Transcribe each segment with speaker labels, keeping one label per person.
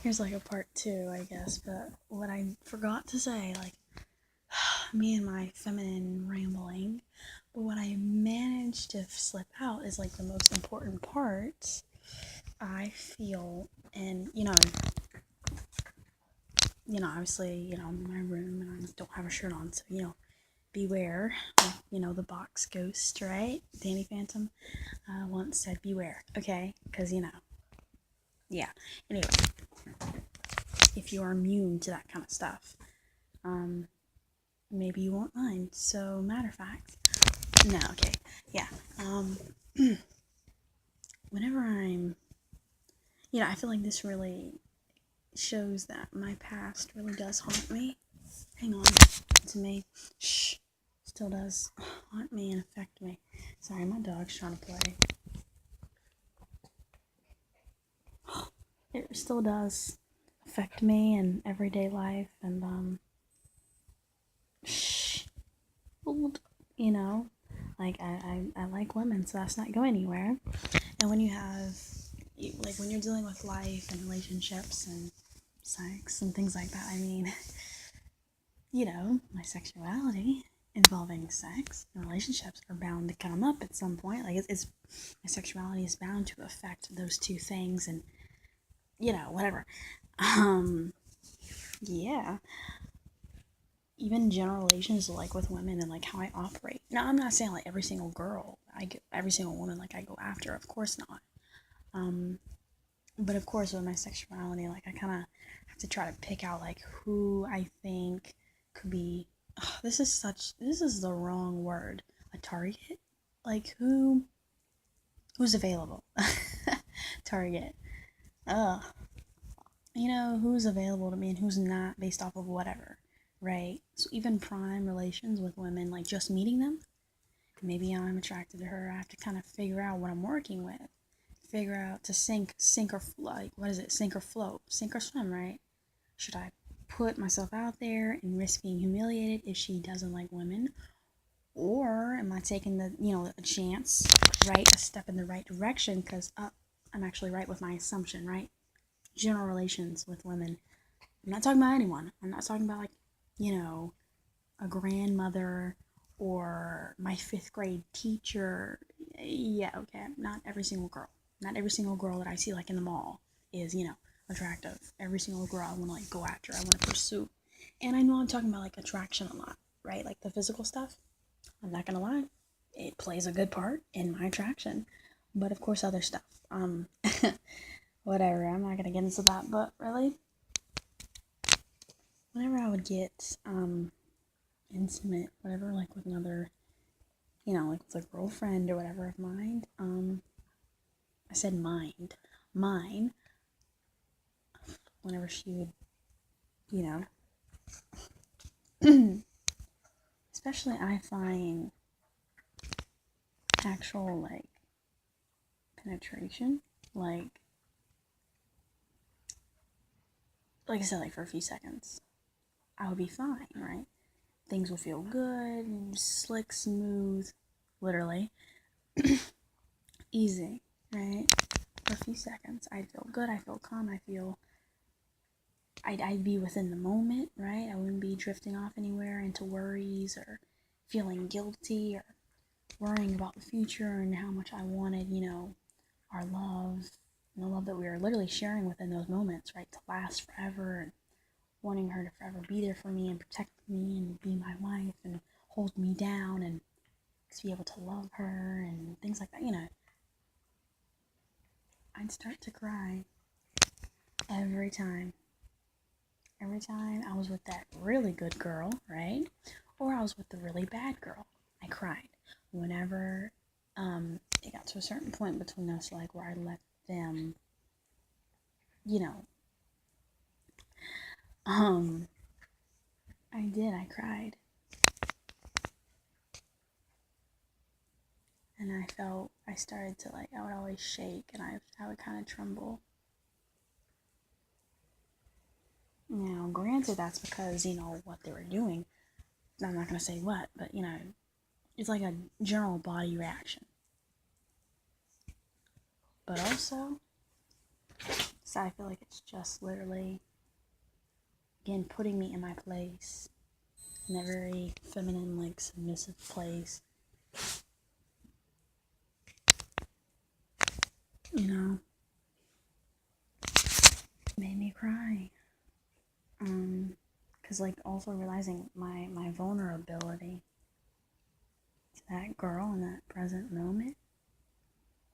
Speaker 1: here's like a part two, I guess, but what I forgot to say, like, me and my feminine rambling, but what I managed to slip out is like the most important part, I feel, and obviously, I'm in my room and I don't have a shirt on, so, beware, like, the box ghost, right? Danny Phantom once said beware, okay? Because, yeah. Anyway, if you are immune to that kind of stuff, maybe you won't mind. So, matter of fact, no, okay, yeah. Whenever I feel like this really shows that my past really does haunt me. Hang on, to me, shh, still does haunt me and affect me. Sorry, my dog's trying to play. It still does affect me in everyday life, and shh, like I like women, so that's not going anywhere. And when when you're dealing with life and relationships and sex and things like that, my sexuality involving sex and relationships are bound to come up at some point. Like it's my sexuality is bound to affect those two things, and whatever. Yeah. Even general relations, like with women and like how I operate. Now, I'm not saying like every single girl, every single woman like I go after. Of course not. But of course, with my sexuality, like I kind of have to try to pick out like who I think could be. This is the wrong word. A target, like who's available. Target. Who's available to me and who's not based off of whatever, right? So even prime relations with women, like just meeting them, maybe I'm attracted to her. I have to kind of figure out what I'm working with. Figure out to sink or like, what is it? Sink or float, sink or swim, right? Should I put myself out there and risk being humiliated if she doesn't like women? Or am I taking a chance, right? A step in the right direction because I'm actually right with my assumption, right? General relations with women. I'm not talking about anyone. I'm not talking about like, a grandmother or my 5th grade teacher. Yeah, okay. Not every single girl. Not every single girl that I see like in the mall is, attractive. Every single girl I want to like go after. I want to pursue. And I know I'm talking about like attraction a lot, right? Like the physical stuff. I'm not gonna lie. It plays a good part in my attraction. But of course other stuff. Whatever. I'm not gonna get into that, but really, whenever I would get intimate, whatever, like with another, like with a girlfriend or whatever of mine, I said mine, whenever she would, especially I find actual, like, penetration, like I said, like for a few seconds, I would be fine, right? Things would feel good, slick, smooth, literally, easy, right? For a few seconds, I'd feel good, I feel calm, I'd be within the moment, right? I wouldn't be drifting off anywhere into worries or feeling guilty or worrying about the future and how much I wanted, our love and the love that we were literally sharing within those moments, right? To last forever, and wanting her to forever be there for me and protect me and be my wife and hold me down and to be able to love her and things like that, I'd start to cry every time. Every time I was with that really good girl, right? Or I was with the really bad girl, I cried. Whenever it got to a certain point between us, like where I let them, I cried. And I started to I would always shake and I would kind of tremble. Now, granted, that's because, what they were doing. I'm not going to say what, but, it's like a general body reaction. But also, So I feel like it's just literally, again, putting me in my place, in a very feminine, like, submissive place. You know, made me cry. Because, like, also realizing my vulnerability to that girl in that present moment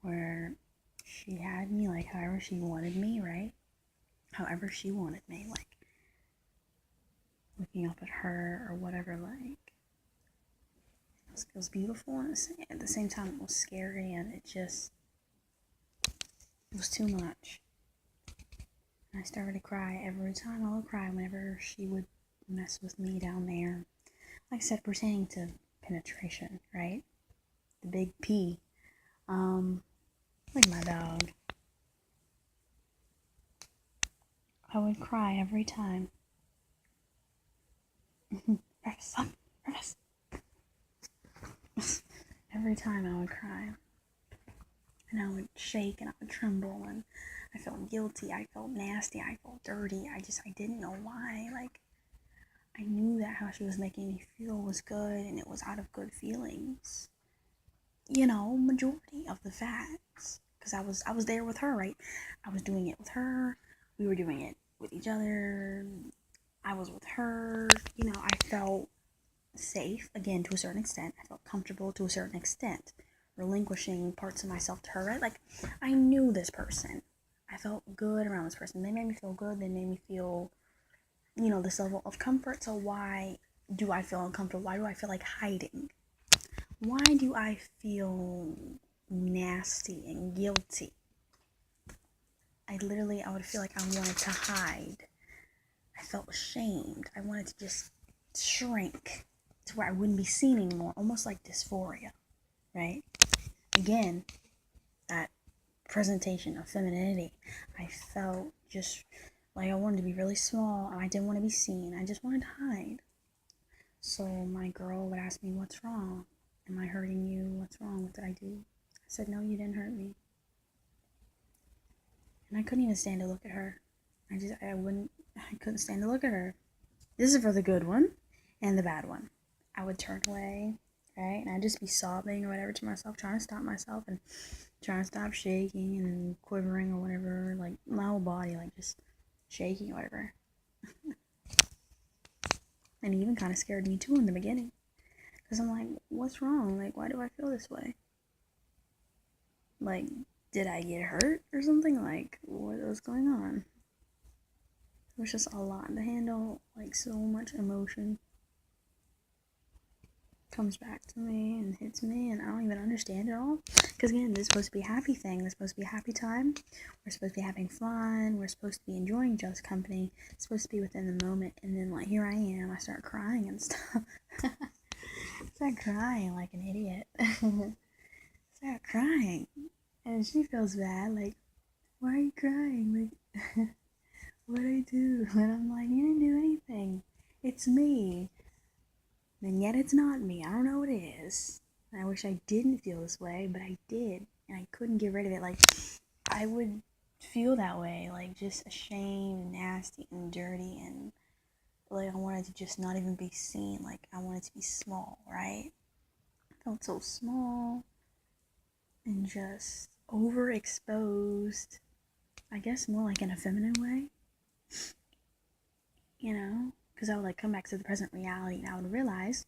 Speaker 1: where she had me, like, however she wanted me, right? However she wanted me, like, looking up at her or whatever, like, it was beautiful, and at the same time it was scary, and it was too much. And I started to cry every time. I would cry whenever she would mess with me down there. Like I said, pertaining to penetration, right? The big P. Like my dog. I would cry every time. Every time I would cry. And I would shake and I would tremble and I felt guilty. I felt nasty. I felt dirty. I didn't know why. Like, I knew that how she was making me feel was good and it was out of good feelings. You know, majority of the facts. Because I was there with her, right? I was doing it with her. We were doing it with each other. I was with her. You know, I felt safe, again, to a certain extent. I felt comfortable to a certain extent. Relinquishing parts of myself to her, right? Like, I knew this person. I felt good around this person. They made me feel good. They made me feel, you know, this level of comfort. So why do I feel uncomfortable? Why do I feel like hiding? Why do I feel nasty and guilty? I would feel like I wanted to hide. I felt ashamed. I wanted to just shrink to where I wouldn't be seen anymore, almost like dysphoria, right? Again, that presentation of femininity. I felt just like I wanted to be really small and I didn't want to be seen. I just wanted to hide. So my girl would ask me, "What's wrong? Am I hurting you? What's wrong? What did I do?" I said, "No, you didn't hurt me." And I couldn't even stand to look at her. I couldn't stand to look at her. This is for the good one and the bad one. I would turn away, right? And I'd just be sobbing or whatever to myself, trying to stop myself and trying to stop shaking and quivering or whatever. Like, my whole body, like, just shaking or whatever. And it even kind of scared me too in the beginning. Because I'm like, what's wrong? Like, why do I feel this way? Like, did I get hurt or something? Like, what was going on? It was just a lot to handle, like, so much emotion comes back to me and hits me, and I don't even understand it all. Because again, this is supposed to be a happy thing. This is supposed to be a happy time. We're supposed to be having fun. We're supposed to be enjoying each other's company. It's supposed to be within the moment. And then, like, here I am. I start crying and stuff. Start crying like an idiot. Start crying. And she feels bad. Like, why are you crying? Like, what did I do? And I'm like, you didn't do anything. It's me. And yet it's not me. I don't know what it is. And I wish I didn't feel this way, but I did. And I couldn't get rid of it. Like, I would feel that way. Like, just ashamed, nasty, and dirty. And, like, I wanted to just not even be seen. Like, I wanted to be small, right? I felt so small. And just overexposed. I guess more like in a feminine way. You know? Because I would, like, come back to the present reality and I would realize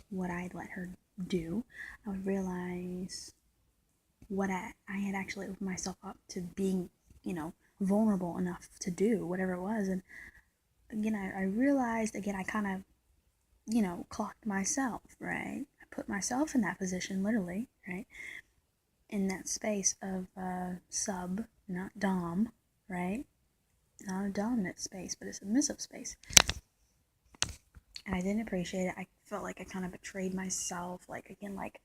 Speaker 1: what I'd let her do. I would realize what I had actually opened myself up to being, you know, vulnerable enough to do whatever it was. And again, I realized, again, I kind of, you know, clocked myself, right? I put myself in that position, literally, right? In that space of sub, not dom, right? Not a dominant space, but a submissive space. And I didn't appreciate it. I felt like I kind of betrayed myself. Like, again, like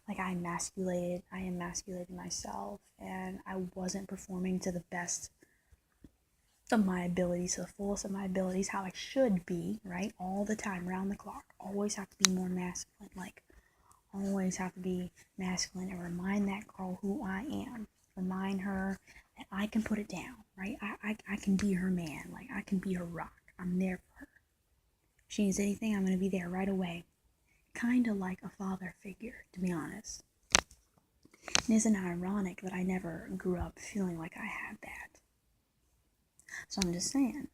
Speaker 1: I emasculated myself, and I wasn't performing to the best of my abilities, to the fullest of my abilities, how I should be, right? All the time, round the clock. Always have to be more masculine. Like, always have to be masculine and remind that girl who I am. Remind her and I can put it down, right? I can be her man. Like, I can be her rock. I'm there for her. If she needs anything, I'm going to be there right away. Kind of like a father figure, to be honest. And isn't it ironic that I never grew up feeling like I had that? So I'm just saying,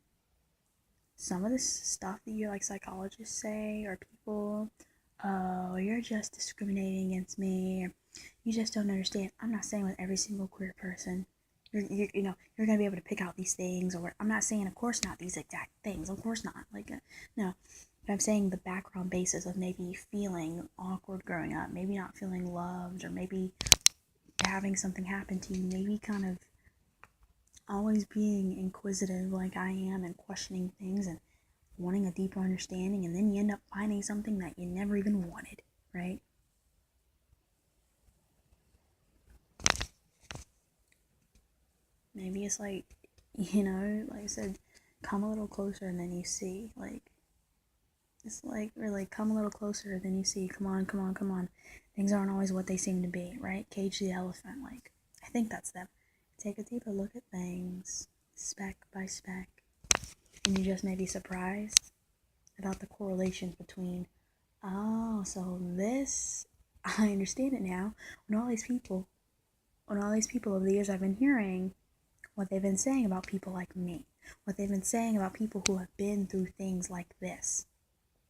Speaker 1: some of this stuff that you like psychologists say, or people, oh, you're just discriminating against me, or you just don't understand. I'm not saying with every single queer person, you're gonna be able to pick out these things, or I'm not saying, of course not these exact things, of course not, like, no, but I'm saying the background basis of maybe feeling awkward growing up, maybe not feeling loved, or maybe having something happen to you, maybe kind of always being inquisitive like I am and questioning things and wanting a deeper understanding, and then you end up finding something that you never even wanted, right? Maybe it's like, like I said, come a little closer and then you see. Like, it's like, really, come a little closer and then you see. Come on, come on, come on. Things aren't always what they seem to be, right? Cage the elephant. Like, I think that's them. Take a deeper look at things, speck by speck, and you just may be surprised about the correlations between, oh, so this, I understand it now. When all these people over the years I've been hearing, what they've been saying about people like me, what they've been saying about people who have been through things like this,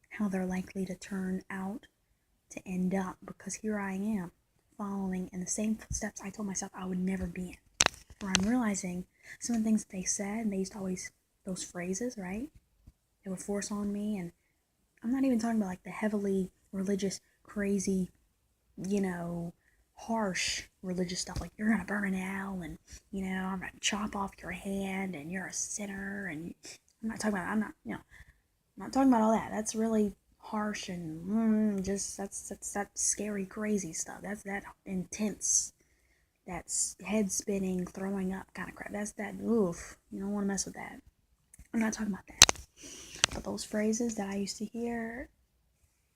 Speaker 1: how they're likely to turn out to end up, because here I am, following in the same footsteps I told myself I would never be in. Where I'm realizing some of the things that they said, and they used to always, those phrases, right? They would force on me, and I'm not even talking about like the heavily religious, crazy, harsh religious stuff, like you're gonna burn in hell, and I'm gonna chop off your hand, and you're a sinner, and I'm not talking about all that. That's really harsh and just that's that scary, crazy stuff. That's that intense, that's head spinning, throwing up kind of crap. That's that. Oof, you don't want to mess with that. I'm not talking about that. But those phrases that I used to hear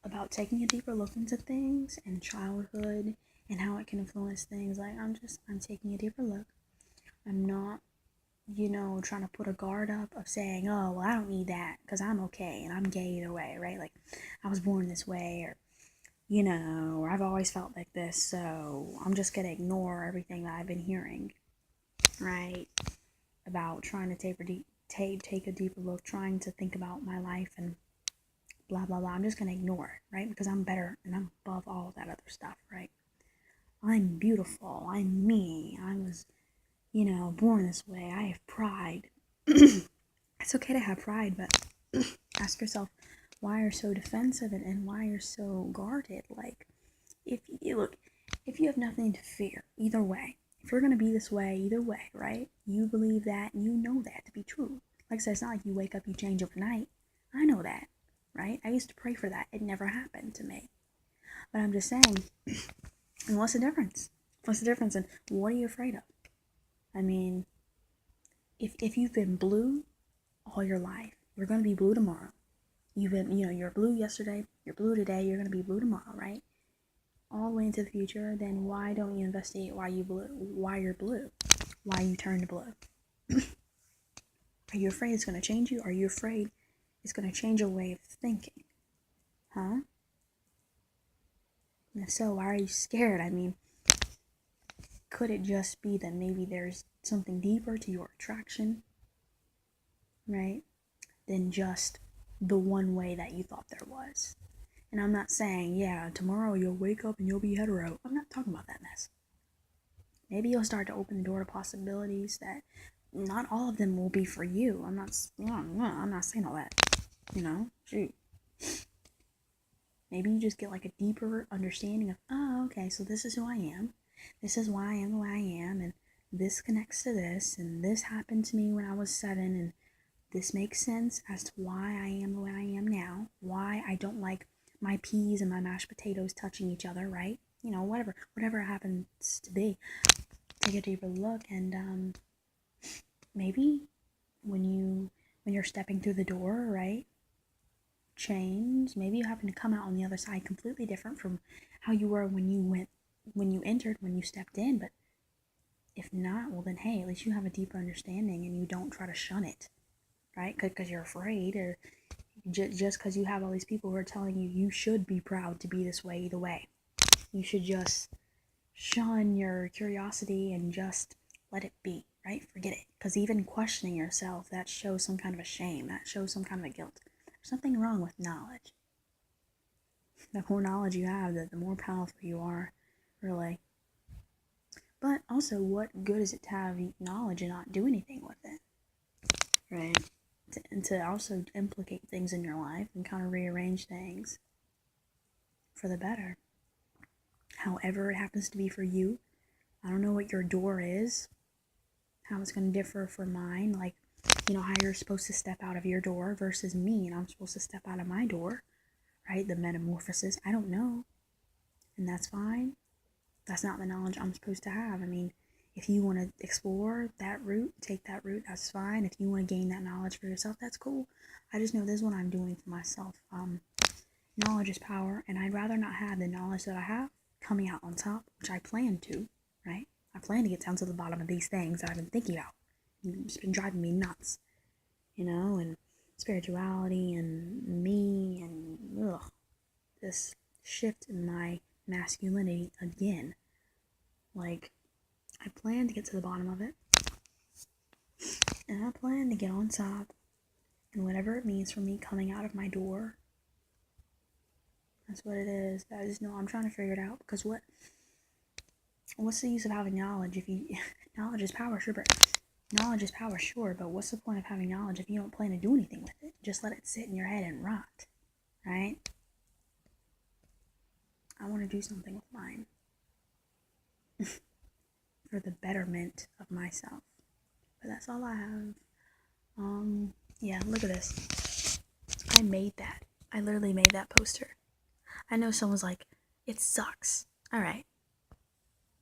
Speaker 1: about taking a deeper look into things and childhood and how it can influence things, like I'm taking a deeper look. I'm not, trying to put a guard up of saying, oh, well, I don't need that because I'm okay and I'm gay either way, right? Like, I was born this way, or, or I've always felt like this, so I'm just going to ignore everything that I've been hearing, right? About trying to take a deeper look, trying to think about my life and blah, blah, blah. I'm just going to ignore it, right? Because I'm better and I'm above all of that other stuff, right? I'm beautiful. I'm me. I was, born this way. I have pride. It's okay to have pride, but ask yourself why you're so defensive and why you're so guarded. Like, if you have nothing to fear, either way, if you're going to be this way, either way, right? You believe that and you know that to be true. Like I said, it's not like you wake up, you change overnight. I know that, right? I used to pray for that. It never happened to me. But I'm just saying, and what's the difference? What's the difference, and what are you afraid of? I mean, if you've been blue all your life, you're going to be blue tomorrow. You've been, you're blue yesterday, you're blue today, you're going to be blue tomorrow, right? All the way into the future. Then why don't you investigate why you're blue, why you turned blue? Are you afraid it's going to change you? Are you afraid it's going to change your way of thinking? Huh? And if so, why are you scared? I mean, could it just be that maybe there's something deeper to your attraction, right, than just the one way that you thought there was? And I'm not saying, yeah, tomorrow you'll wake up and you'll be hetero. I'm not talking about that mess. Maybe you'll start to open the door to possibilities that not all of them will be for you. I'm not saying all that. Shoot. Maybe you just get like a deeper understanding of, oh, okay, so this is who I am. This is why I am the way I am, and this connects to this, and this happened to me when I was 7, and this makes sense as to why I am the way I am now, why I don't like my peas and my mashed potatoes touching each other, right? Whatever it happens to be. Take a deeper look, and maybe when you're stepping through the door, right? Change. Maybe you happen to come out on the other side completely different from how you were when you entered, when you stepped in, but If not, well then, hey, at least you have a deeper understanding and you don't try to shun it, right? Because you're afraid, or just because you have all these people who are telling you you should be proud to be this way either way. You should just shun your curiosity and just let it be, right? Forget it. Because even questioning yourself, that shows some kind of a shame. That shows some kind of a guilt. There's nothing wrong with knowledge. The more knowledge you have, the more powerful you are, really. But also, what good is it to have knowledge and not do anything with it, right? And to also implicate things in your life and kind of rearrange things for the better. However it happens to be for you. I don't know what your door is, how it's going to differ from mine. Like, you know, how you're supposed to step out of your door versus me, and I'm supposed to step out of my door, right? The metamorphosis. I don't know. And that's fine. That's not the knowledge I'm supposed to have. I mean, if you want to explore that route, take that route, that's fine. If you want to gain that knowledge for yourself, that's cool. I just know this is what I'm doing for myself. Knowledge is power, and I'd rather not have the knowledge that I have coming out on top, which I plan to, right? I plan to get down to the bottom of these things that I've been thinking about. It's been driving me nuts, you know, and spirituality and me and this shift in my masculinity again. Like, I plan to get to the bottom of it, and I plan to get on top, and whatever it means for me coming out of my door, that's what it is. I just know I'm trying to figure it out, because what's the use of having knowledge if you knowledge is power, sure, but what's the point of having knowledge if you don't plan to do anything with it? Just let it sit in your head and rot, right? I want to do something with mine for the betterment of myself. But that's all I have. Yeah, look at this. I made that. I literally made that poster. I know someone's like, it sucks. Alright,